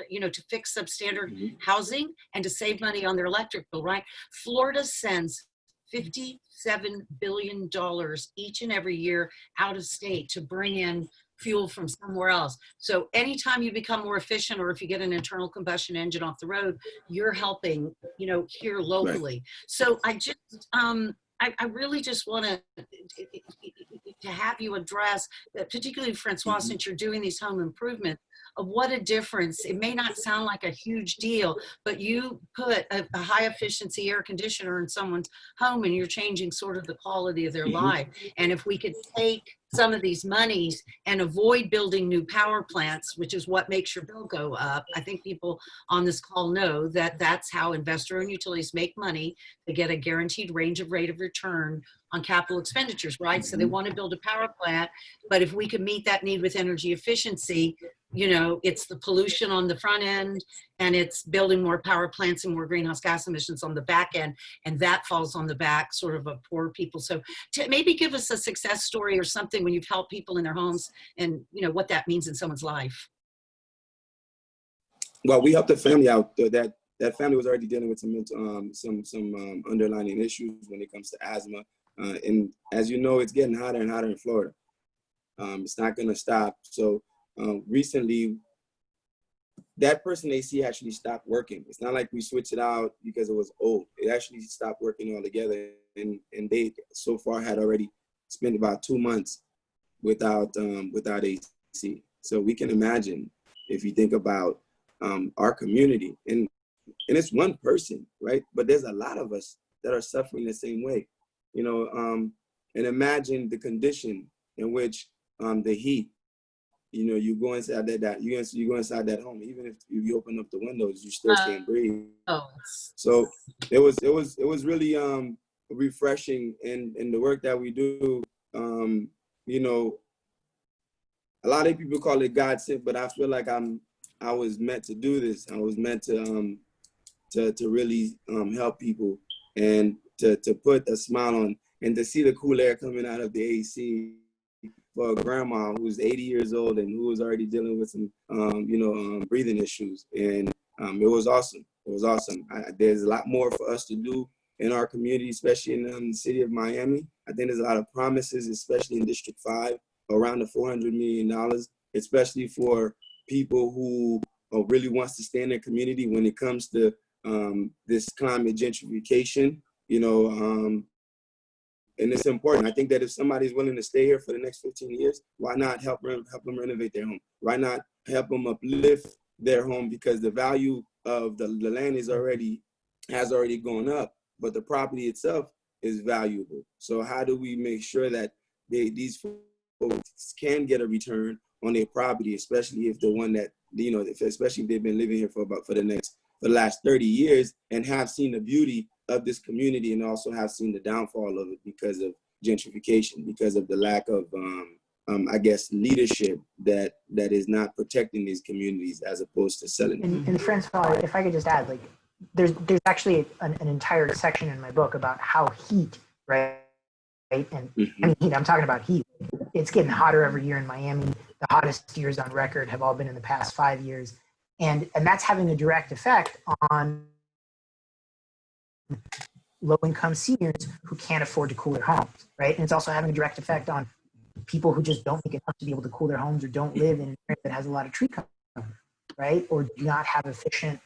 A: you know, to fix substandard housing and to save money on their electric bill, right? Florida sends $57 billion each and every year out of state to bring in fuel from somewhere else. So anytime you become more efficient, or if you get an internal combustion engine off the road, you're helping, you know, here locally. Right. So I just, I really just want to have you address, particularly Francois, since you're doing these home improvements, of what a difference. It may not sound like a huge deal, but you put a high efficiency air conditioner in someone's home and you're changing sort of the quality of their life. And if we could take some of these monies and avoid building new power plants, which is what makes your bill go up. I think people on this call know that that's how investor-owned utilities make money. They get a guaranteed range of rate of return on capital expenditures, right? So they want to build a power plant, but if we could meet that need with energy efficiency, you know, it's the pollution on the front end, and it's building more power plants and more greenhouse gas emissions on the back end, and that falls on the back sort of poor people. So to maybe give us a success story or something when you've helped people in their homes, and you know what that means in someone's life.
C: Well, we helped the family out. That family was already dealing with some underlying issues when it comes to asthma, and as you know, it's getting hotter and hotter in Florida. It's not going to stop. So recently, that person they see actually stopped working. It's not like we switched it out because it was old. It actually stopped working altogether, and they so far had already spent about 2 months without AC. So we can imagine, if you think about our community, and it's one person, right? But there's a lot of us that are suffering the same way, you know. And imagine the condition in which the heat. You know, you go inside you go inside that home. Even if you open up the windows, you still can't breathe. So it was really refreshing in the work that we do. You know, a lot of people call it God sent, but I feel like I was meant to do this. I was meant to really help people, and to put a smile on, and to see the cool air coming out of the AC. For a grandma who's 80 years old and who was already dealing with some, breathing issues. And it was awesome. It was awesome. There's a lot more for us to do in our community, especially in the city of Miami. I think there's a lot of promises, especially in District 5, around the $400 million, especially for people who really wants to stay in their community when it comes to this climate gentrification, you know. And it's important. I think that if somebody's willing to stay here for the next 15 years, why not help them renovate their home? Why not help them uplift their home? Because the value of the land has already gone up, but the property itself is valuable. So how do we make sure that these folks can get a return on their property, especially if the one that, you know, especially if they've been living here for the last 30 years and have seen the beauty of this community, and also have seen the downfall of it because of gentrification, because of the lack of, I guess, leadership that is not protecting these communities as opposed to selling them.
B: And Francois, if I could just add, like, there's actually an entire section in my book about how heat, right? And I mean, heat, I'm talking about heat. It's getting hotter every year in Miami. The hottest years on record have all been in the past 5 years. And that's having a direct effect on low-income seniors who can't afford to cool their homes, right? And it's also having a direct effect on people who just don't make enough to be able to cool their homes, or don't live in an area that has a lot of tree cover, right? Or do not have efficient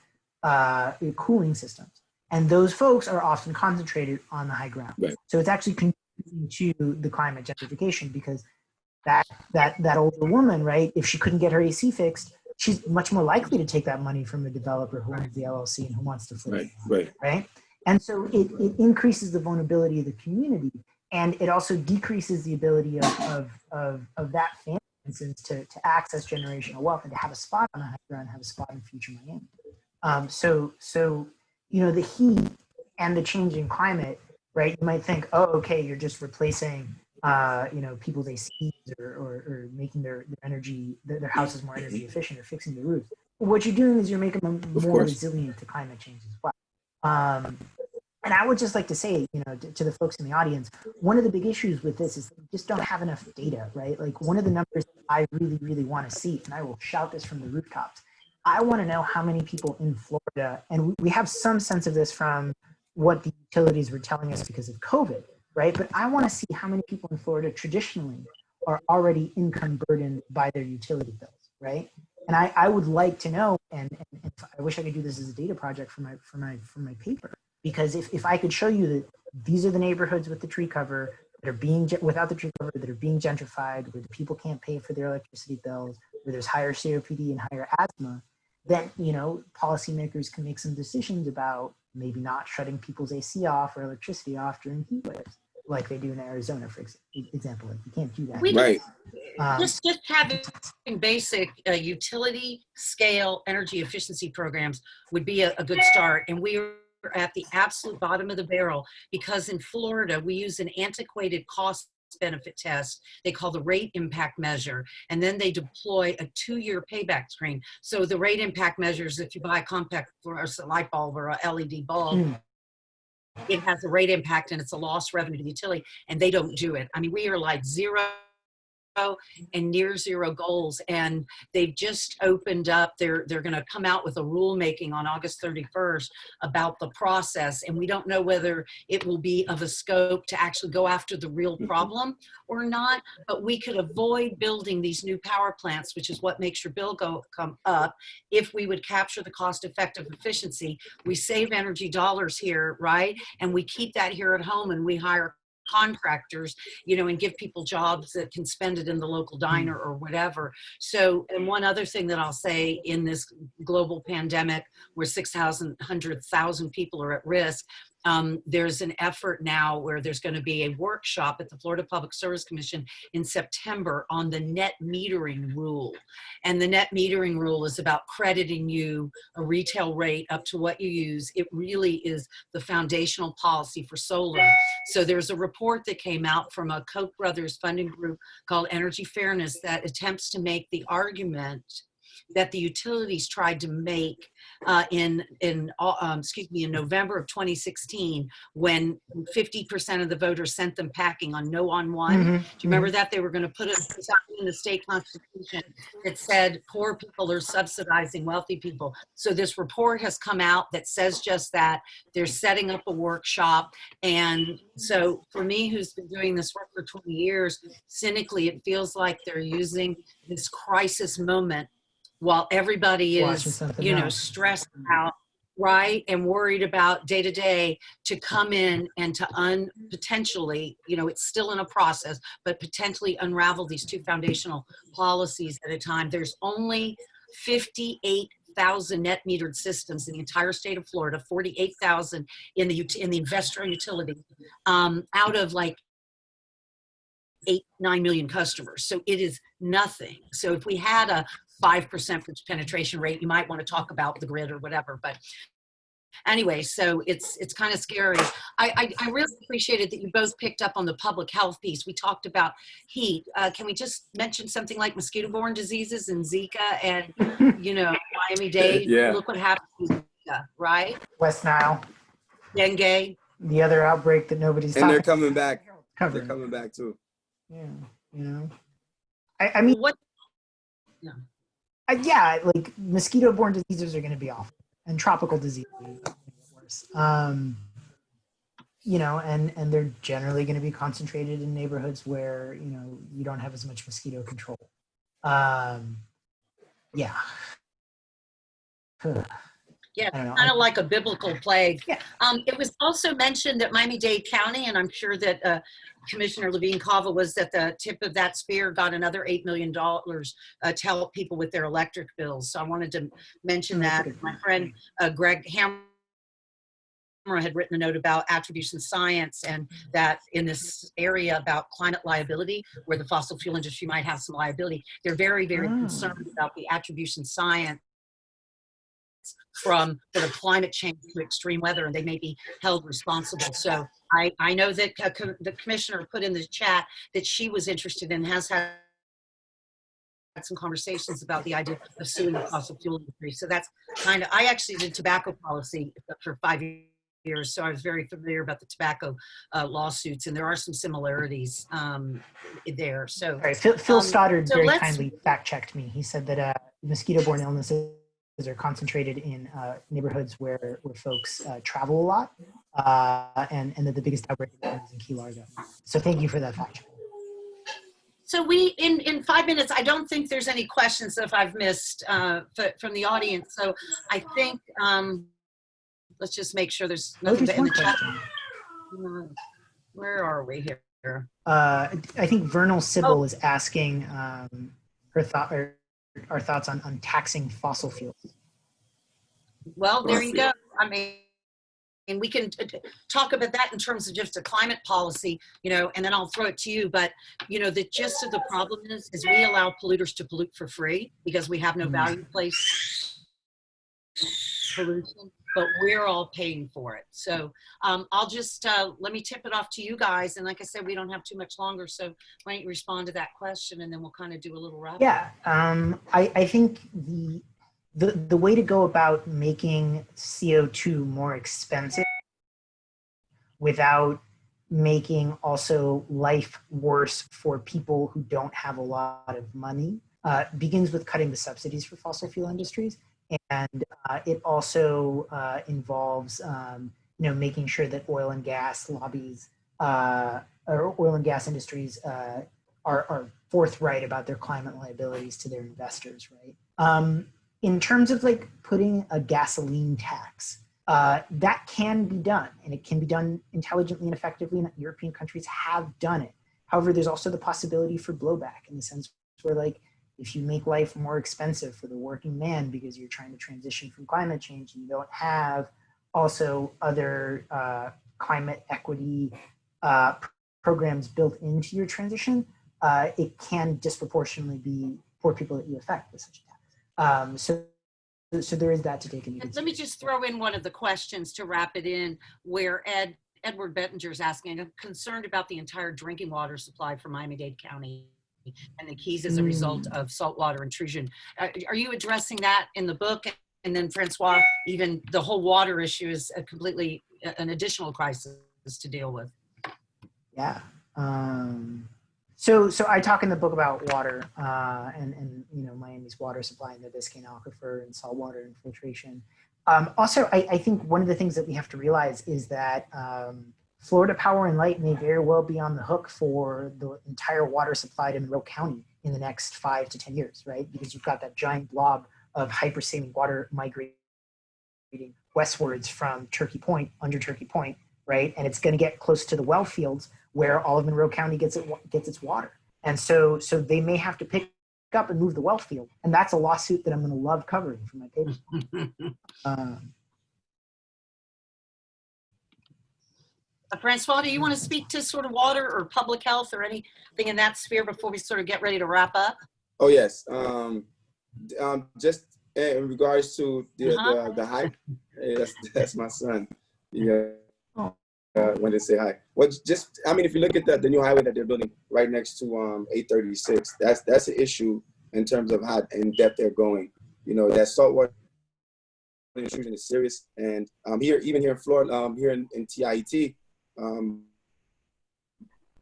B: cooling systems. And those folks are often concentrated on the high ground. Right. So it's actually contributing to the climate gentrification, because that older woman, right, if she couldn't get her AC fixed, she's much more likely to take that money from a developer who owns the LLC and who wants to flip it. Right. And so it increases the vulnerability of the community, and it also decreases the ability of that family, for instance, to access generational wealth and to have a spot on the high ground, have a spot in future Miami. So you know, the heat and the changing climate, right? You might think, oh, okay, you're just replacing people's ACs or making their energy, their houses more energy efficient, or fixing the roofs. But what you're doing is you're making them more resilient to climate change as well. And I would just like to say, to the folks in the audience, one of the big issues with this is that we just don't have enough data, right? Like one of the numbers that I really, really want to see, and I will shout this from the rooftops, I want to know how many people in Florida, and we have some sense of this from what the utilities were telling us because of COVID, right? But I want to see how many people in Florida traditionally are already income burdened by their utility bills, right? And I would like to know, and I wish I could do this as a data project for my paper, because if I could show you that these are the neighborhoods with the tree cover that are being without the tree cover that are being gentrified, where the people can't pay for their electricity bills, where there's higher COPD and higher asthma, then policymakers can make some decisions about maybe not shutting people's AC off or electricity off during heat waves, like they do in Arizona, for example. Like you can't do that.
C: Right.
A: Just having basic utility scale energy efficiency programs would be a good start. And we are at the absolute bottom of the barrel because in Florida, we use an antiquated cost benefit test they call the rate impact measure, and then they deploy a 2-year payback screen. So the rate impact measures, if you buy a compact fluorescent light bulb or a LED bulb, it has a rate impact and it's a lost revenue to the utility, and they don't do it. I mean, we are like zero and near zero goals, and they've just opened up. They're going to come out with a rulemaking on August 31st about the process, and we don't know whether it will be of a scope to actually go after the real problem or not, but we could avoid building these new power plants, which is what makes your bill come up, if we would capture the cost-effective efficiency. We save energy dollars here, right? And we keep that here at home, and we hire contractors, and give people jobs that can spend it in the local diner or whatever. So, and one other thing that I'll say, in this global pandemic where 600,000 people are at risk, there's an effort now where there's going to be a workshop at the Florida Public Service Commission in September on the net metering rule. And the net metering rule is about crediting you a retail rate up to what you use. It really is the foundational policy for solar. So there's a report that came out from a Koch brothers funding group called Energy Fairness that attempts to make the argument that the utilities tried to make in November of 2016, when 50% of the voters sent them packing on No on One. Do you remember that? They were going to put it in the state constitution that said poor people are subsidizing wealthy people. So this report has come out that says just that. They're setting up a workshop. And so for me, who's been doing this work for 20 years, cynically, it feels like they're using this crisis moment while everybody is, stressed out, right, and worried about day to day, to come in and to potentially, it's still in a process, but potentially unravel these two foundational policies at a time. There's only 58,000 net metered systems in the entire state of Florida, 48,000 in the investor utility, out of like 8-9 million customers. So it is nothing. So if we had a 5% penetration rate, you might want to talk about the grid or whatever. But anyway, so it's kind of scary. I really appreciated that you both picked up on the public health piece. We talked about heat. Can we just mention something like mosquito-borne diseases and Zika and, Miami-Dade?
C: Yeah.
A: Look what happened to Zika, right?
B: West Nile.
A: Dengue.
B: The other outbreak that nobody's talking
C: And
B: about.
C: they're coming back.
B: Covering.
C: They're coming back too.
B: Yeah, I mean,
A: what?
B: Yeah, like mosquito-borne diseases are going to be awful, and tropical diseases are going to get worse. And they're generally going to be concentrated in neighborhoods where you don't have as much mosquito control. Yeah.
A: Yeah, kind of like a biblical plague.
B: Yeah.
A: It was also mentioned that Miami-Dade County, and I'm sure that Commissioner Levine Cava was at the tip of that spear, got another $8 million to help people with their electric bills. So I wanted to mention that. My friend Greg Hammer had written a note about attribution science, and that in this area about climate liability, where the fossil fuel industry might have some liability, they're very, very concerned about the attribution science from sort of climate change to extreme weather, and they may be held responsible. So I know that the commissioner put in the chat that she was interested and has had some conversations about the idea of suing the fossil fuel industry. So that's kind of, I actually did tobacco policy for 5 years, so I was very familiar about the tobacco lawsuits, and there are some similarities there. So,
B: All right, Phil Stoddard
A: so
B: very
A: let's
B: kindly fact-checked me. He said that mosquito-borne illnesses are concentrated in neighborhoods where folks travel a lot, and that the biggest outbreak is in Key Largo. So thank you for that fact check.
A: So we, in 5 minutes, I don't think there's any questions that I've missed from the audience. So I think, let's just make sure there's nothing in the chat. Where are we here?
B: I think Vernal Sybil is asking our thoughts on taxing fossil fuels.
A: Well, there you go. I mean, and we can talk about that in terms of just a climate policy, you know, and then I'll throw it to you. But, you know, the gist of the problem is we allow polluters to pollute for free because we have no value place pollution, but we're all paying for it. So I'll just, let me tip it off to you guys. And like I said, we don't have too much longer. So why don't you respond to that question and then we'll kind of do a little wrap up.
B: Yeah, I think the way to go about making CO2 more expensive without making also life worse for people who don't have a lot of money begins with cutting the subsidies for fossil fuel industries. And it also involves, you know, making sure that oil and gas lobbies or oil and gas industries are forthright about their climate liabilities to their investors, right? In terms of like putting a gasoline tax, that can be done, and it can be done intelligently and effectively, and European countries have done it. However, there's also the possibility for blowback in the sense where, like, if you make life more expensive for the working man because you're trying to transition from climate change and you don't have also other climate equity programs built into your transition, it can disproportionately be poor people that you affect with such a tax. So there is that to take into consideration.
A: Let me just throw in one of the questions to wrap it in, where Edward Bettinger is asking, I'm concerned about the entire drinking water supply for Miami-Dade County and the Keys as a result of saltwater intrusion. Are you addressing that in the book? And then Francois, even the whole water issue is a completely an additional crisis to deal with.
B: Yeah. So I talk in the book about water and you know, Miami's water supply and the Biscayne Aquifer and saltwater infiltration. Also, I think one of the things that we have to realize is that Florida Power and Light may very well be on the hook for the entire water supply to Monroe County in the next 5 to 10 years, right? Because you've got that giant blob of hypersaline water migrating westwards from Turkey Point, under Turkey Point, right? And it's going to get close to the well fields where all of Monroe County gets its water. And so they may have to pick up and move the well field. And that's a lawsuit that I'm going to love covering for my paper.
A: Francois, do you want to speak to sort of water or public health or anything in that sphere before we sort of get ready to wrap up?
C: Oh, yes. Just in regards to the hype, hey, that's my son. Yeah. When they say hi. Well, just, I mean, if you look at the new highway that they're building right next to 836, that's an issue in terms of how in depth they're going. You know, that saltwater intrusion is serious. And even here in Florida, here in TIET,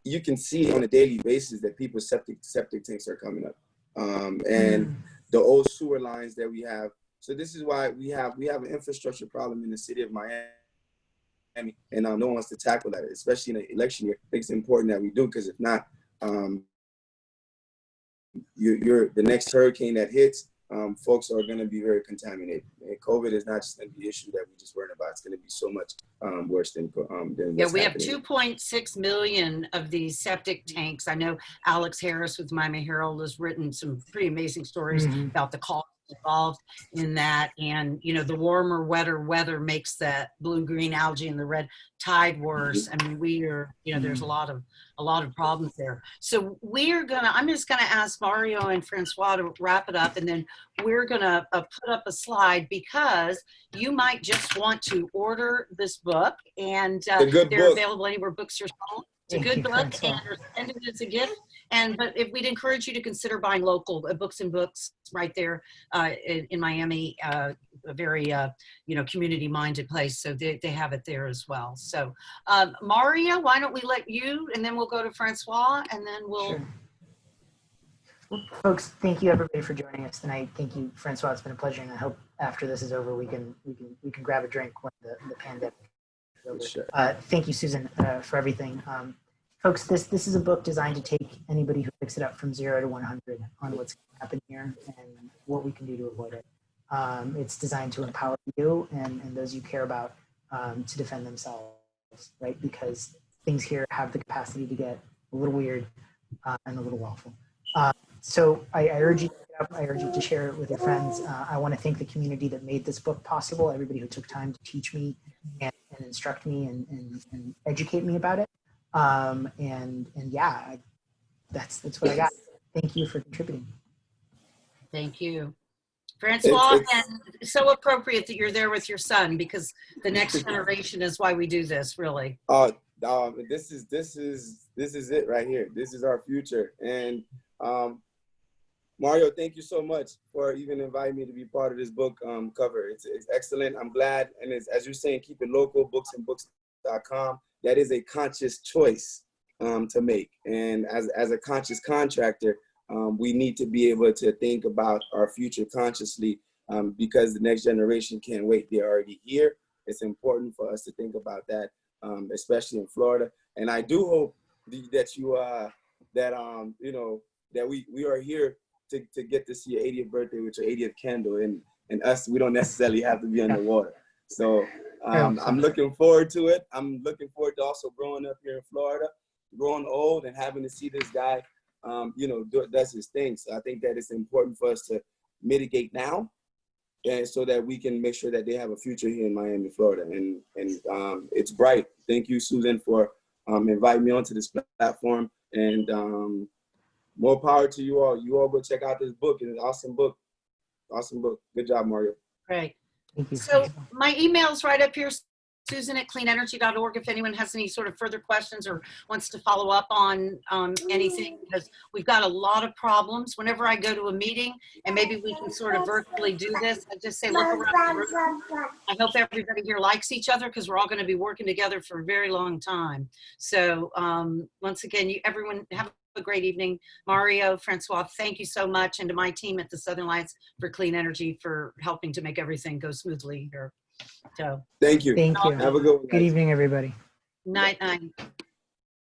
C: you can see on a daily basis that people's septic tanks are coming up. And the old sewer lines that we have. So this is why we have an infrastructure problem in the city of Miami. And no one wants to tackle that, especially in an election year. I think it's important that we do, because if not, you're the next hurricane that hits, folks are going to be very contaminated. And COVID is not just going to be the issue that we just worried about. It's going to be so much worse than
A: yeah, we
C: happening.
A: have 2.6 million of these septic tanks. I know Alex Harris with Miami Herald has written some pretty amazing stories about the cost involved in that, and you know, the warmer, wetter weather makes that blue-green algae and the red tide worse. I mean, we are, you know, there's a lot of problems there. So I'm just gonna ask Mario and Francois to wrap it up, and then we're gonna put up a slide, because you might just want to order this book, and they're available anywhere books are sold. a
B: Thank
A: good
B: you,
A: book,
B: Francois.
A: and or send it as a gift. But if we'd encourage you to consider buying local Books and Books right there in Miami, a very community-minded place. So they have it there as well. So Mario, why don't we let you, and then we'll go to Francois, and then we'll.
B: Sure. Well, folks, thank you everybody for joining us tonight. Thank you, Francois. It's been a pleasure, and I hope after this is over, we can grab a drink when the pandemic is over.
C: Sure.
B: Thank you, Susan, for everything. Folks, this is a book designed to take anybody who picks it up from 0 to 100 on what's going to happen here and what we can do to avoid it. It's designed to empower you and those you care about to defend themselves, right? Because things here have the capacity to get a little weird and a little awful. So I urge you to pick it up. I urge you to share it with your friends. I want to thank the community that made this book possible, everybody who took time to teach me and instruct me and educate me about it. And yeah, that's what I got. Thank you for contributing.
A: Thank you. Francois, and so appropriate that you're there with your son, because the next generation is why we do this, really.
C: This is it right here. This is our future. And Mario, thank you so much for even inviting me to be part of this book cover. It's excellent. I'm glad. And as you're saying, keep it local, booksandbooks.com. That is a conscious choice to make. And as a conscious contractor, we need to be able to think about our future consciously because the next generation can't wait. They're already here. It's important for us to think about that, especially in Florida. And I do hope that you that we are here to get to see your 80th birthday with your 80th candle, and us, we don't necessarily have to be underwater. So I'm looking forward to it. I'm looking forward to also growing up here in Florida, growing old and having to see this guy, does his thing. So I think that it's important for us to mitigate now, and so that we can make sure that they have a future here in Miami, Florida. And it's bright. Thank you, Susan, for inviting me onto this platform. And more power to you all. You all go check out this book. It's an awesome book. Awesome book. Good job, Mario.
A: Great.
B: Thank you.
A: So my email's right up here, Susan@cleanenergy.org, if anyone has any sort of further questions or wants to follow up on anything, because we've got a lot of problems. Whenever I go to a meeting, and maybe we can sort of virtually do this, I just say, look around the room. I hope everybody here likes each other, because we're all going to be working together for a very long time. So once again, everyone have a great evening. Mario, Francois, thank you so much. And to my team at the Southern Alliance for Clean Energy for helping to make everything go smoothly here. So
C: thank you.
B: Thank you.
C: Have a good one, guys.
B: Good evening, everybody.
A: night.